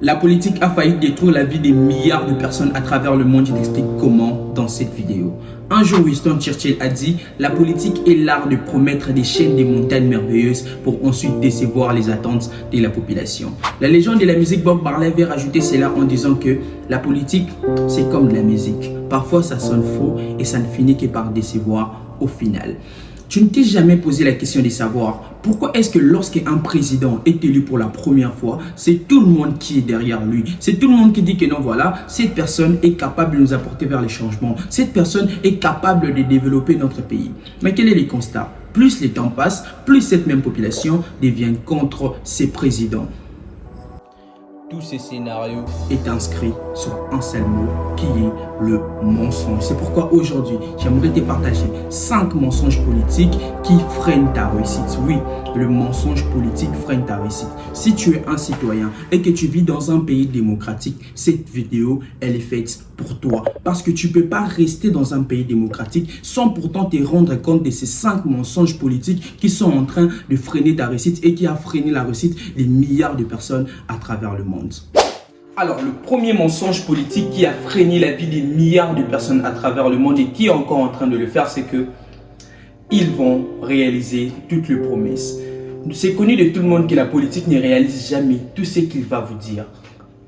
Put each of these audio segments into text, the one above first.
La politique a failli détruire la vie des milliards de personnes à travers le monde. Je t'explique comment dans cette vidéo. Un jour, Winston Churchill a dit « La politique est l'art de promettre des chaînes, des montagnes merveilleuses pour ensuite décevoir les attentes de la population. » La légende de la musique Bob Marley avait rajouté cela en disant que la politique, c'est comme de la musique. Parfois, ça sonne faux et ça ne finit que par décevoir au final. Tu ne t'es jamais posé la question de savoir pourquoi est-ce que lorsqu'un président est élu pour la première fois, c'est tout le monde qui est derrière lui. C'est tout le monde qui dit que non, voilà, cette personne est capable de nous apporter vers les changements. Cette personne est capable de développer notre pays. Mais quel est le constat? Plus le temps passe, plus cette même population devient contre ces présidents. Tout ce scénario est inscrit sur un seul mot qui est le mensonge. C'est pourquoi aujourd'hui, j'aimerais te partager 5 mensonges politiques qui freinent ta réussite. Oui, le mensonge politique freine ta réussite. Si tu es un citoyen et que tu vis dans un pays démocratique, cette vidéo, elle est faite pour toi. Parce que tu ne peux pas rester dans un pays démocratique sans pourtant te rendre compte de ces 5 mensonges politiques qui sont en train de freiner ta réussite et qui a freiné la réussite des milliards de personnes à travers le monde. Alors, le premier mensonge politique qui a freiné la vie des milliards de personnes à travers le monde et qui est encore en train de le faire, c'est que ils vont réaliser toutes les promesses. C'est connu de tout le monde que la politique ne réalise jamais tout ce qu'il va vous dire.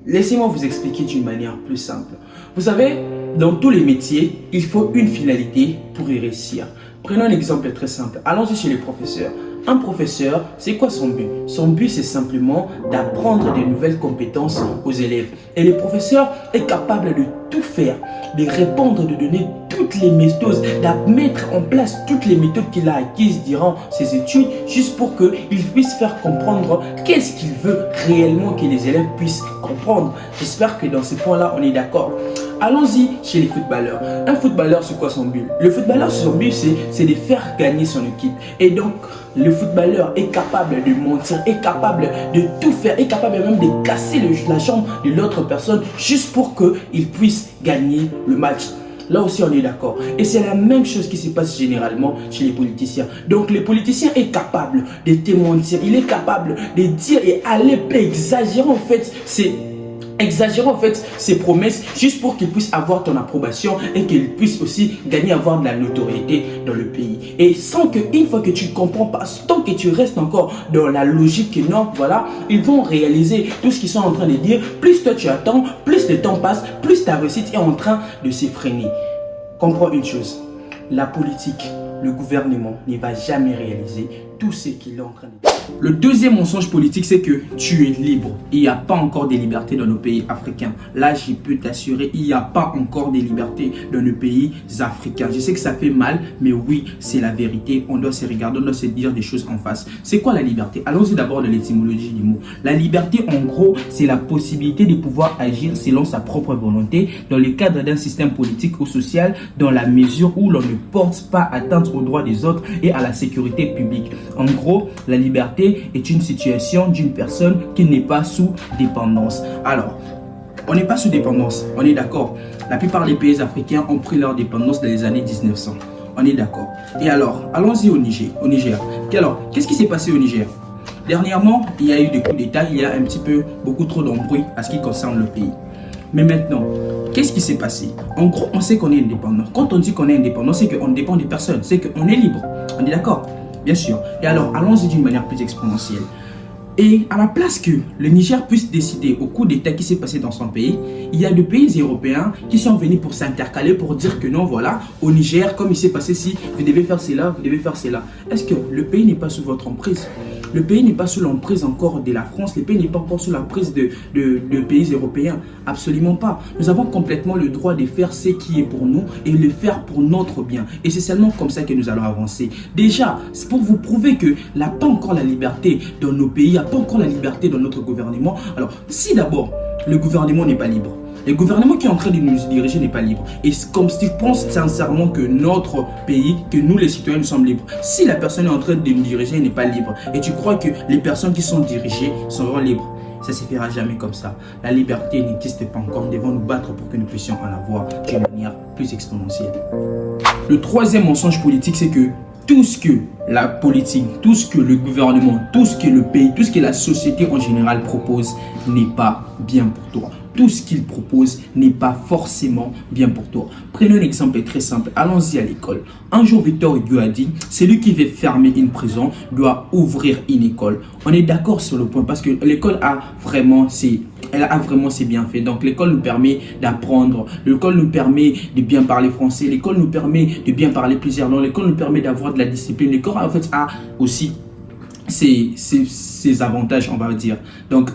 Laissez-moi vous expliquer d'une manière plus simple. Vous savez, dans tous les métiers, il faut une finalité pour y réussir. Prenons un exemple très simple. Allons-y chez les professeurs. Un professeur, c'est quoi son but? Son but, c'est simplement d'apprendre de nouvelles compétences aux élèves. Et le professeur est capable de tout faire, de répondre, de donner toutes les méthodes, de mettre en place toutes les méthodes qu'il a acquises durant ses études, juste pour qu'il puisse faire comprendre qu'est-ce qu'il veut réellement que les élèves puissent comprendre. J'espère que dans ce point-là, on est d'accord. Allons-y chez les footballeurs. Un footballeur, c'est quoi son but? Le footballeur, son but, c'est de faire gagner son équipe. Et donc, le footballeur est capable de mentir, est capable de tout faire, est capable même de casser la jambe de l'autre personne juste pour qu'il puisse gagner le match. Là aussi, on est d'accord. Et c'est la même chose qui se passe généralement chez les politiciens. Donc, le politicien est capable de te mentir. Il est capable de dire et aller exagérer en fait ses promesses juste pour qu'il puisse avoir ton approbation et qu'il puisse aussi gagner, avoir de la notoriété dans le pays. Et sans que, une fois que tu ne comprends pas, tant que tu restes encore dans la logique que non, voilà, ils vont réaliser tout ce qu'ils sont en train de dire. Plus toi tu attends, plus le temps passe, plus ta réussite est en train de s'effréner. Comprends une chose, la politique, le gouvernement ne va jamais réaliser tout ce qu'il est en train de dire. Le deuxième mensonge politique, c'est que tu es libre. Il n'y a pas encore de liberté dans nos pays africains. Là, je peux t'assurer, il n'y a pas encore de liberté dans nos pays africains. Je sais que ça fait mal, mais oui, c'est la vérité. On doit se regarder, on doit se dire des choses en face. C'est quoi la liberté? Allons-y d'abord de l'étymologie du mot. La liberté, en gros, c'est la possibilité de pouvoir agir selon sa propre volonté dans le cadre d'un système politique ou social dans la mesure où l'on ne porte pas atteinte aux droits des autres et à la sécurité publique. En gros, la liberté est une situation d'une personne qui n'est pas sous dépendance. Alors, on n'est pas sous dépendance, on est d'accord. La plupart des pays africains ont pris leur dépendance dans les années 1900. On est d'accord. Et alors, allons-y au Niger. Alors, qu'est-ce qui s'est passé au Niger? Dernièrement, il y a eu des coups d'État, il y a un petit peu beaucoup trop d'embrouilles à ce qui concerne le pays. Mais maintenant, qu'est-ce qui s'est passé? En gros, on sait qu'on est indépendant. Quand on dit qu'on est indépendant, c'est qu'on dépend des personnes, c'est qu'on est libre. On est d'accord? Bien sûr. Et alors, allons-y d'une manière plus exponentielle. Et à la place que le Niger puisse décider au coup d'État qui s'est passé dans son pays, il y a des pays européens qui sont venus pour s'intercaler, pour dire que non, voilà, au Niger, comme il s'est passé ici, vous devez faire cela, vous devez faire cela. Est-ce que le pays n'est pas sous votre emprise? Le pays n'est pas sous l'emprise encore de la France, le pays n'est pas encore sous l'emprise de pays européens. Absolument pas. Nous avons complètement le droit de faire ce qui est pour nous et le faire pour notre bien. Et c'est seulement comme ça que nous allons avancer. Déjà, c'est pour vous prouver qu'il n'y a pas encore la liberté dans nos pays, il n'y a pas encore la liberté dans notre gouvernement. Alors, si d'abord, le gouvernement n'est pas libre, le gouvernement qui est en train de nous diriger n'est pas libre. Et comme si tu penses sincèrement que notre pays, que nous les citoyens, nous sommes libres. Si la personne est en train de nous diriger n'est pas libre et tu crois que les personnes qui sont dirigées seront libres, ça ne se fera jamais comme ça. La liberté n'existe pas encore. Nous devons nous battre pour que nous puissions en avoir d'une manière plus exponentielle. Le troisième mensonge politique, c'est que tout ce que la politique, tout ce que le gouvernement, tout ce que le pays, tout ce que la société en général propose n'est pas bien pour toi. Tout ce qu'il propose n'est pas forcément bien pour toi. Prenons un exemple très simple. Allons-y à l'école. Un jour, Victor Hugo a dit, celui qui veut fermer une prison doit ouvrir une école. On est d'accord sur le point parce que l'école a vraiment ses bienfaits. Donc l'école nous permet d'apprendre, l'école nous permet de bien parler français, l'école nous permet de bien parler plusieurs langues, l'école nous permet d'avoir de la discipline. L'école en fait a aussi ses avantages, on va dire. Donc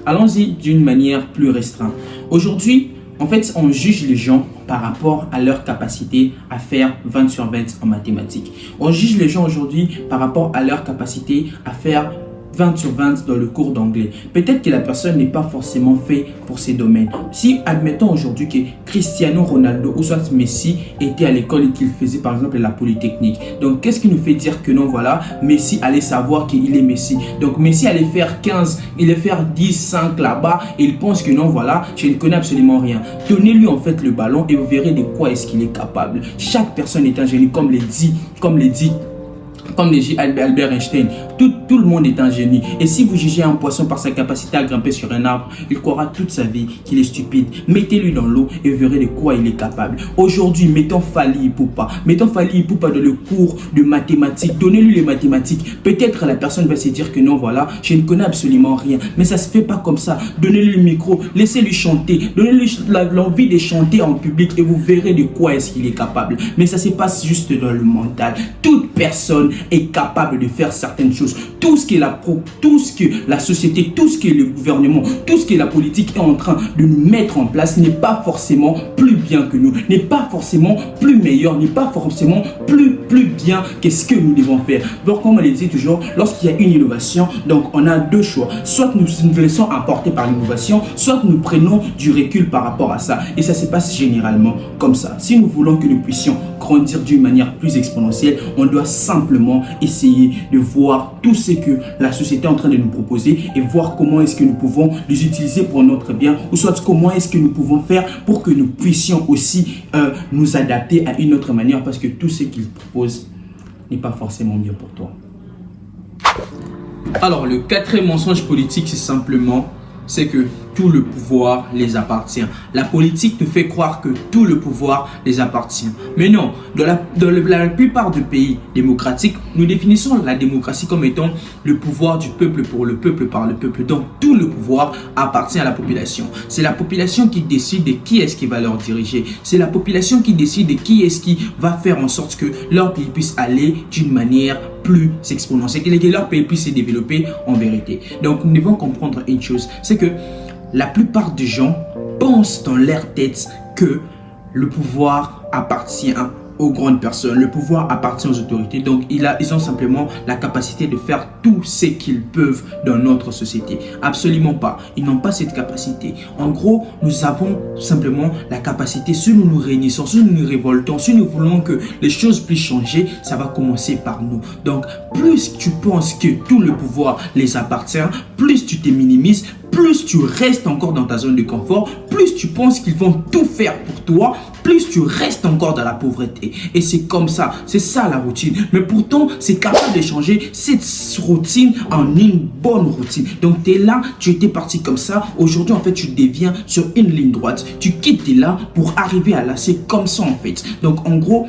allons-y d'une manière plus restreinte. Aujourd'hui, en fait, on juge les gens par rapport à leur capacité à faire 20 sur 20 en mathématiques. On juge les gens aujourd'hui par rapport à leur capacité à faire 20 sur 20 dans le cours d'anglais. Peut-être que la personne n'est pas forcément fait pour ces domaines. Si, admettons aujourd'hui que Cristiano Ronaldo ou soit Messi était à l'école et qu'il faisait par exemple la Polytechnique. Donc, qu'est-ce qui nous fait dire que non, voilà, Messi allait savoir qu'il est Messi. Donc, Messi allait faire 15, il allait faire 10, 5 là-bas et il pense que non, voilà, je ne connais absolument rien. Donnez-lui en fait le ballon et vous verrez de quoi est-ce qu'il est capable. Chaque personne est un génie, comme le dit Albert Einstein, tout le monde est un génie. Et si vous jugez un poisson par sa capacité à grimper sur un arbre, il croira toute sa vie qu'il est stupide. Mettez-lui dans l'eau et vous verrez de quoi il est capable. Aujourd'hui, mettons Fally Ipupa dans le cours de mathématiques. Donnez-lui les mathématiques. Peut-être la personne va se dire que non, voilà, je ne connais absolument rien. Mais ça ne se fait pas comme ça. Donnez-lui le micro, laissez-lui chanter. Donnez-lui l'envie de chanter en public et vous verrez de quoi est-ce qu'il est capable. Mais ça se passe juste dans le mental. Toute personne est capable de faire certaines choses. Tout ce que la société, tout ce que le gouvernement, tout ce que la politique est en train de nous mettre en place n'est pas forcément plus bien que nous, n'est pas forcément plus meilleur, n'est pas forcément plus bien que ce que nous devons faire. Donc, comme on le dit toujours, lorsqu'il y a une innovation, donc on a deux choix. Soit nous nous laissons emporter par l'innovation, soit nous prenons du recul par rapport à ça. Et ça se passe généralement comme ça. Si nous voulons que nous puissions grandir d'une manière plus exponentielle, on doit simplement essayer de voir tout ce que la société est en train de nous proposer et voir comment est-ce que nous pouvons les utiliser pour notre bien, ou soit comment est-ce que nous pouvons faire pour que nous puissions aussi nous adapter à une autre manière, parce que tout ce qu'ils proposent n'est pas forcément bien pour toi. Alors, le quatrième mensonge politique, c'est que tout le pouvoir les appartient. La politique te fait croire que tout le pouvoir les appartient. Mais non, dans la plupart des pays démocratiques, nous définissons la démocratie comme étant le pouvoir du peuple pour le peuple par le peuple. Donc tout le pouvoir appartient à la population. C'est la population qui décide de qui est-ce qui va leur diriger. C'est la population qui décide de qui est-ce qui va faire en sorte que leur pays puisse aller d'une manière plus exponentielle, que leur pays puisse se développer en vérité. Donc nous devons comprendre une chose, c'est que la plupart des gens pensent dans leur tête que le pouvoir appartient aux grandes personnes, le pouvoir appartient aux autorités. Donc ils ont simplement la capacité de faire tout ce qu'ils peuvent dans notre société. Absolument pas, ils n'ont pas cette capacité. En gros, nous avons simplement la capacité, si nous nous réunissons, si nous nous révoltons, si nous voulons que les choses puissent changer, ça va commencer par nous. Donc plus tu penses que tout le pouvoir les appartient, plus tu te minimises, plus tu restes encore dans ta zone de confort, plus tu penses qu'ils vont tout faire pour toi, plus tu restes encore dans la pauvreté. Et c'est comme ça, c'est ça la routine. Mais pourtant, c'est capable de changer cette routine en une bonne routine. Donc tu es là, tu étais parti comme ça. Aujourd'hui, en fait, tu deviens sur une ligne droite. Tu quittes là pour arriver à là. C'est comme ça, en fait. Donc en gros,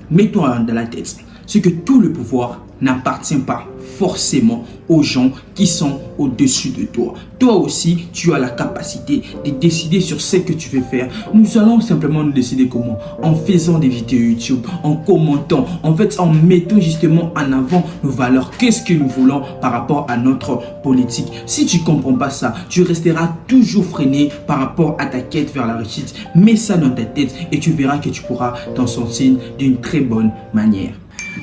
mets-toi dans la tête, c'est que tout le pouvoir n'appartient pas forcément aux gens qui sont au-dessus de toi. Toi aussi, tu as la capacité de décider sur ce que tu veux faire. Nous allons simplement nous décider comment? En faisant des vidéos YouTube, en commentant, en fait, en mettant justement en avant nos valeurs. Qu'est-ce que nous voulons par rapport à notre politique? Si tu ne comprends pas ça, tu resteras toujours freiné par rapport à ta quête vers la réussite. Mets ça dans ta tête et tu verras que tu pourras t'en sortir d'une très bonne manière.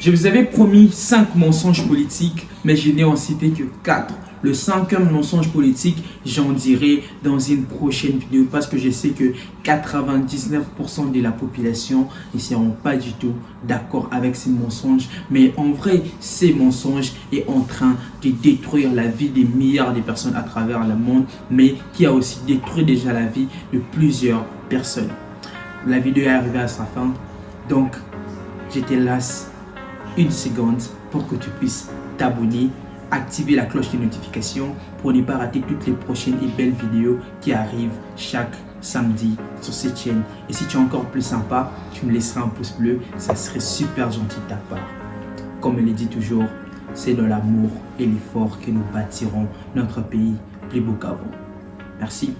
Je vous avais promis 5 mensonges politiques, mais je n'ai en cité que 4. Le 5e mensonge politique, j'en dirai dans une prochaine vidéo parce que je sais que 99% de la population ne seront pas du tout d'accord avec ces mensonges. Mais en vrai, ces mensonges est en train de détruire la vie des milliards de personnes à travers le monde, mais qui a aussi détruit déjà la vie de plusieurs personnes. La vidéo est arrivée à sa fin, donc j'étais las une seconde pour que tu puisses t'abonner, activer la cloche de notification pour ne pas rater toutes les prochaines et belles vidéos qui arrivent chaque samedi sur cette chaîne. Et si tu es encore plus sympa, tu me laisseras un pouce bleu, ça serait super gentil de ta part. Comme je le dis toujours, c'est dans l'amour et l'effort que nous bâtirons notre pays plus beau qu'avant. Merci.